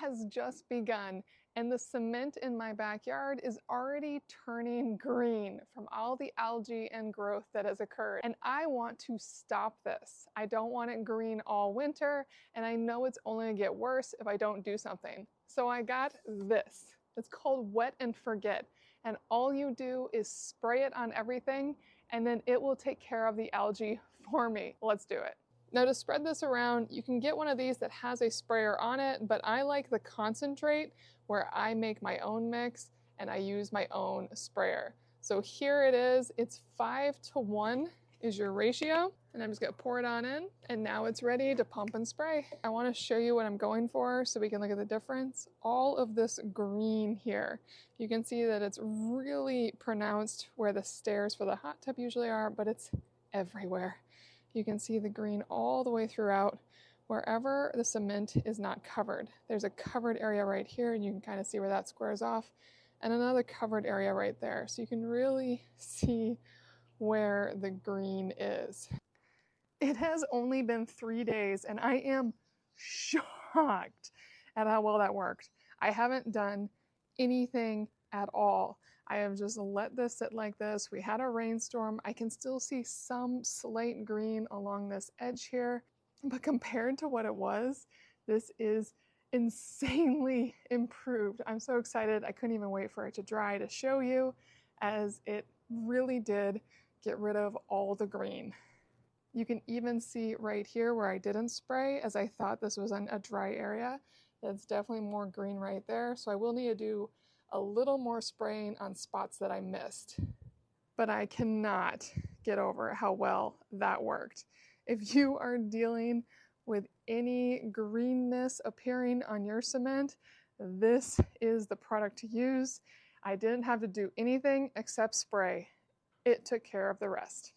has just begun, and the cement in my backyard is already turning green from all the algae and growth that has occurred. And I want to stop this. I don't want it green all winter, and I know it's only gonna get worse if I don't do something. So I got this. It's called Wet and Forget. And all you do is spray it on everything, and then it will take care of the algae for me. Let's do it. Now to spread this around, you can get one of these that has a sprayer on it, but I like the concentrate where I make my own mix and I use my own sprayer. So here it is, it's 5:1 is your ratio, and I'm just gonna pour it on in, and now it's ready to pump and spray. I wanna show you what I'm going for so we can look at the difference. All of this green here, you can see that it's really pronounced where the stairs for the hot tub usually are, but it's everywhere. You can see the green all the way throughout wherever the cement is not covered. There's a covered area right here, and you can kind of see where that squares off, and another covered area right there. So you can really see where the green is. It has only been 3 days, and I am shocked at how well that worked. I haven't done anything at all. I have just let this sit like this. We had a rainstorm. I can still see some slate green along this edge here, but compared to what it was, this is insanely improved. I'm so excited. I couldn't even wait for it to dry to show you, as it really did get rid of all the green. You can even see right here where I didn't spray, as I thought this was a dry area. It's definitely more green right there, so I will need to do a little more spraying on spots that I missed. But I cannot get over how well that worked. If you are dealing with any greenness appearing on your cement, this is the product to use. I didn't have to do anything except spray. It took care of the rest.